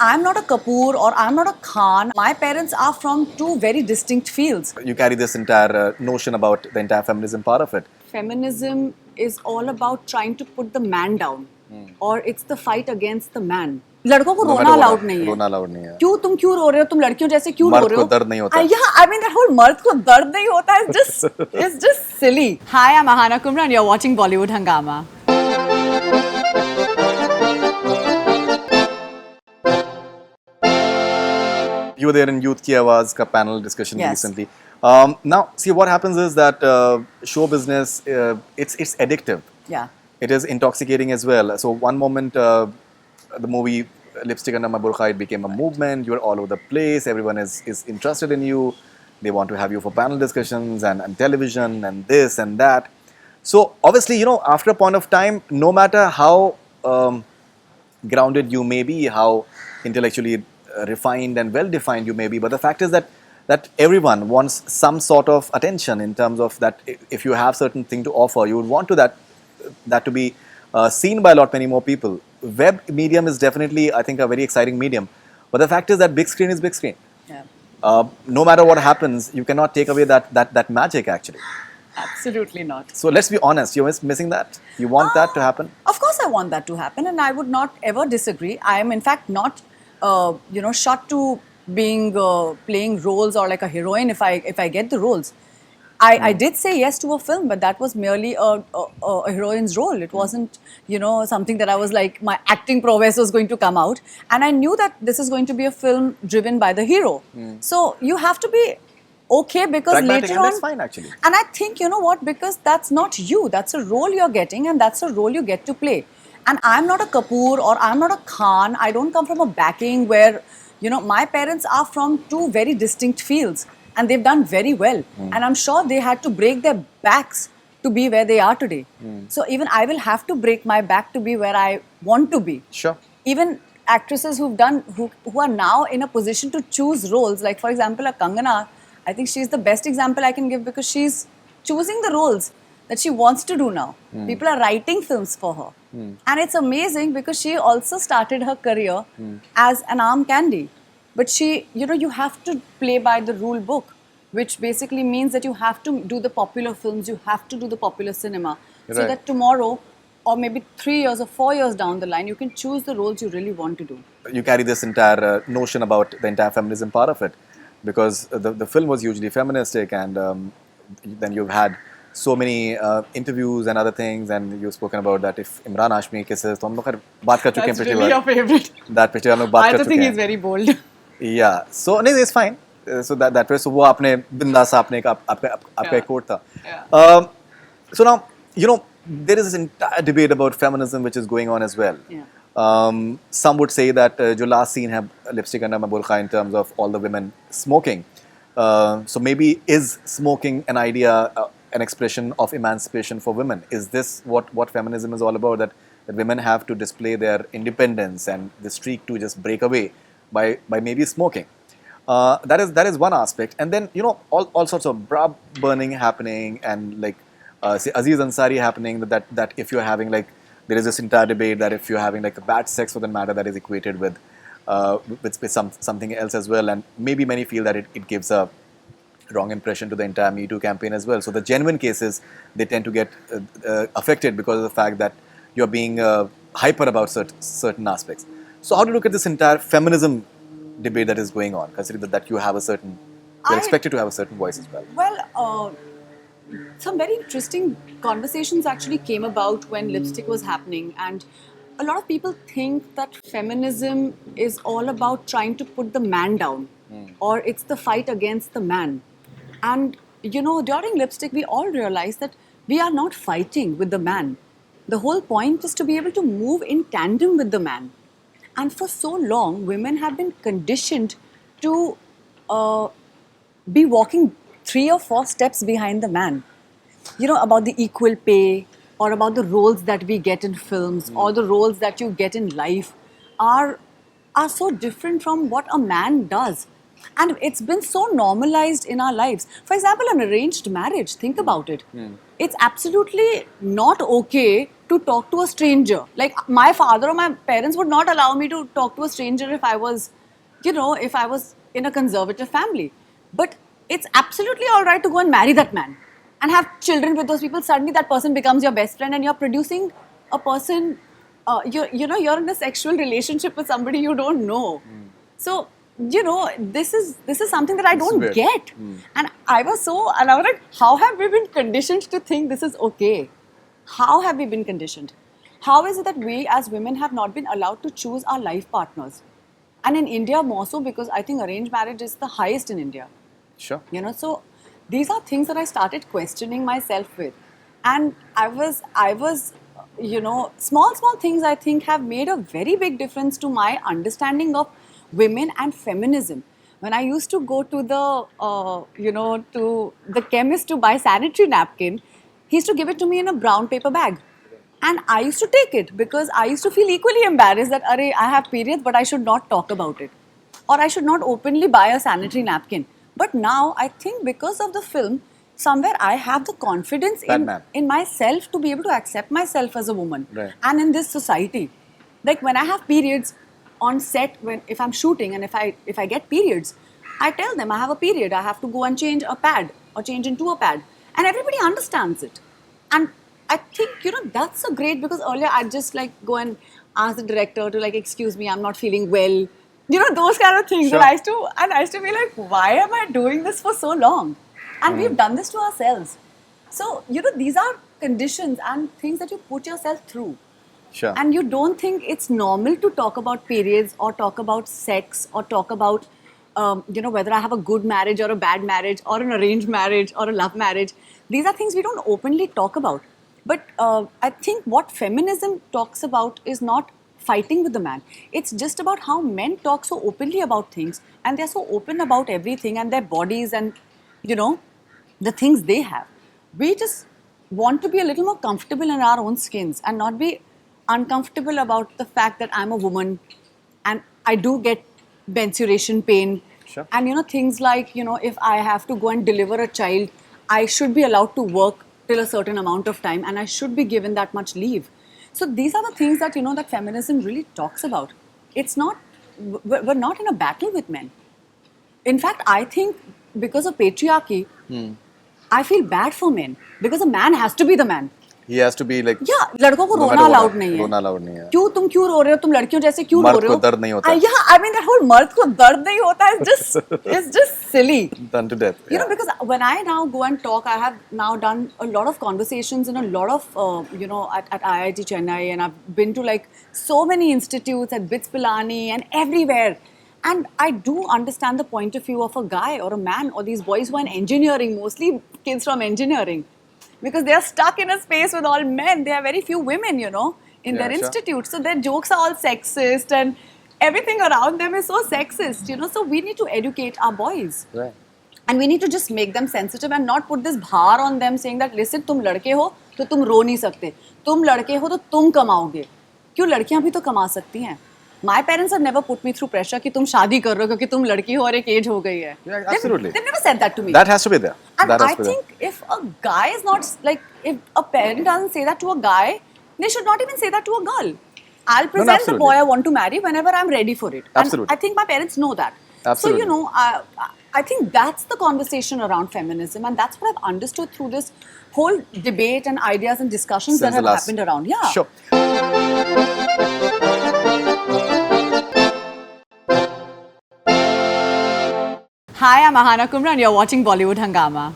I'm not a Kapoor or I'm not a Khan. My parents are from two very distinct fields. You carry this entire notion about the entire feminism part of it. Feminism is all about trying to put the man down, or it's the fight against the man. लड़कों को रोना allowed नहीं है. रोना allowed नहीं है. तुम क्यों रो रहे हो? तुम लड़कियों जैसे क्यों रो रहे हो? मर्द को दर्द नहीं होता. Yeah, I mean that whole मर्द को दर्द नहीं होता है. It's just silly. Hi, I'm Aahana Kumra and you're watching Bollywood Hungama. You were there in Yudh Ki Awaaz ka panel discussion recently. Now, see what happens is that show business, it's addictive. Yeah. It is intoxicating as well. So one moment, the movie Lipstick Under My Burkha, it became a movement. You're all over the place. Everyone is interested in you. They want to have you for panel discussions and television and this and that. So obviously, you know, after a point of time, no matter how grounded you may be, how intellectually refined and well-defined you may be, but the fact is that everyone wants some sort of attention in terms of that if you have certain thing to offer, you would want to that to be seen by a lot many more people. Web medium is definitely, I think, a very exciting medium, but the fact is that big screen is big screen. Yeah. No matter what happens, you cannot take away that magic actually. Absolutely not. So let's be honest, you're missing that. You want that to happen? Of course I want that to happen, and I would not ever disagree. I am in fact not shut to being playing roles or like a heroine if I get the roles. I did say yes to a film, but that was merely a heroine's role. It wasn't, something that I was like, my acting prowess was going to come out. And I knew that this is going to be a film driven by the hero. So you have to be okay because pragmatic, later and on... that's fine actually. And I think, you know what, because that's not you. That's a role you're getting and that's a role you get to play. And I'm not a Kapoor or I'm not a Khan. I don't come from a backing where, my parents are from two very distinct fields. And they've done very well. And I'm sure they had to break their backs to be where they are today. So even I will have to break my back to be where I want to be. Sure. Even actresses who are now in a position to choose roles, like for example, a Kangana, I think she's the best example I can give because she's choosing the roles that she wants to do now. People are writing films for her. And it's amazing because she also started her career as an arm candy. But she, you have to play by the rule book, which basically means that you have to do the popular films, you have to do the popular cinema. So that tomorrow, or maybe 3 years or 4 years down the line, you can choose the roles you really want to do. You carry this entire notion about the entire feminism part of it, because the film was hugely feministic, and then you've had so many interviews and other things, and you've spoken about that if Imran Hashmi kisses, तो हम लोग बात कर चुके हैं. That's really your favorite. That picture हम लोग बात कर चुके हैं. I also think he's very bold. Yeah, so it's fine. So that way, so वो आपने बिंदास आपने आपका एक quote था. So now, there is this entire debate about feminism which is going on as well. Yeah. Some would say that जो last scene है Lipstick Under My Burkha in terms of all the women smoking. So maybe is smoking an idea, an expression of emancipation for women? Is this what feminism is all about? That women have to display their independence and the streak to just break away by maybe smoking. That is one aspect, and then all sorts of bra burning happening, and like say Aziz Ansari happening. That if you're having like, there is this entire debate that if you're having like a bad sex for the matter, that is equated with something else as well, and maybe many feel that it gives a wrong impression to the entire Me Too campaign as well. So the genuine cases, they tend to get affected because of the fact that you're being hyper about certain aspects. So how do you look at this entire feminism debate that is going on, considering that you have you're expected to have a certain voice as well? Well, some very interesting conversations actually came about when Lipstick was happening, and a lot of people think that feminism is all about trying to put the man down, or it's the fight against the man. And during Lipstick, we all realized that we are not fighting with the man. The whole point is to be able to move in tandem with the man. And for so long, women have been conditioned to be walking 3 or 4 steps behind the man. About the equal pay, or about the roles that we get in films, or the roles that you get in life are so different from what a man does. And it's been so normalized in our lives. For example, an arranged marriage, think about it. it's absolutely not okay to talk to a stranger. Like my father or my parents would not allow me to talk to a stranger if I was, if I was in a conservative family. But it's absolutely all right to go and marry that man and have children with those people. Suddenly that person becomes your best friend and you're producing a person, you're in a sexual relationship with somebody you don't know. So, this is something that I It's don't weird. get. And I was like, how have we been conditioned to think this is okay? How have we been conditioned? How is it that we as women have not been allowed to choose our life partners? And in India more so, because I think arranged marriage is the highest in India. Sure. So these are things that I started questioning myself with. And I was, small things I think have made a very big difference to my understanding of women and feminism. When I used to go to to the chemist to buy sanitary napkin, he used to give it to me in a brown paper bag. And I used to take it because I used to feel equally embarrassed that, Arey, I have periods, but I should not talk about it. Or I should not openly buy a sanitary napkin. But now I think because of the film, somewhere I have the confidence in myself to be able to accept myself as a woman. Right. And in this society. Like when I have periods on set, if I'm shooting and if I get periods, I tell them I have a period, I have to go and change a pad or change into a pad. And everybody understands it. And I think, that's a great, because earlier I'd just like go and ask the director to like, excuse me, I'm not feeling well. Those kind of things. Sure. And I used to be like, why am I doing this for so long? And we've done this to ourselves. So, these are conditions and things that you put yourself through. Sure. And you don't think it's normal to talk about periods or talk about sex or talk about, whether I have a good marriage or a bad marriage or an arranged marriage or a love marriage. These are things we don't openly talk about. But I think what feminism talks about is not fighting with the man. It's just about how men talk so openly about things, and they're so open about everything and their bodies and, the things they have. We just want to be a little more comfortable in our own skins and not be uncomfortable about the fact that I'm a woman and I do get menstruation pain. Sure. And things like, if I have to go and deliver a child, I should be allowed to work till a certain amount of time and I should be given that much leave. So these are the things that, that feminism really talks about. It's not, we're not in a battle with men. In fact, I think because of patriarchy, I feel bad for men because a man has to be the man. He has to be like. Yeah, लड़कों को no रोना matter what, allowed नहीं है. रोना allowed नहीं है. तुम क्यों रो रहे हो? तुम लड़कियों जैसे क्यों रो मर्द रहे को हो? दर्द नहीं होता. Yeah, I mean that whole मर्द को दर्द नहीं होता है. It's just silly. Done to death. You know, because when I now go and talk, I have now done a lot of conversations in a lot of, at IIT Chennai, and I've been to like so many institutes at BITS Pilani and everywhere. And I do understand the point of view of a guy or a man or these boys who are in engineering, mostly kids from engineering. Because they are stuck in a space with all men. There are very few women, in their institute. So their jokes are all sexist and everything around them is so sexist, So we need to educate our boys. Right. And we need to just make them sensitive and not put this bhar on them saying that, listen, तुम लड़के हो तो तुम रो नहीं सकते. तुम लड़के हो तो तुम कमाओगे. क्यों लड़कियां भी तो कमा सकती हैं. My parents have never put me through pressure कि तुम शादी कर रहे हो क्योंकि तुम लड़की हो और एक एज हो गई है. Yeah, absolutely. They've never said that to me. That has to be there. And That has I to be think if a guy is not, like, if a parent doesn't say that to a guy, they should not even say that to a girl. I'll present the absolutely. boy I want to marry whenever I'm ready for it. Absolutely. And I think my parents know that. Absolutely. So, I think that's the conversation around feminism, and that's what I've understood through this whole debate and ideas and discussions Since that the have last- happened around. Yeah. Sure. Hi, I'm Aahana Kumra and you're watching Bollywood Hungama.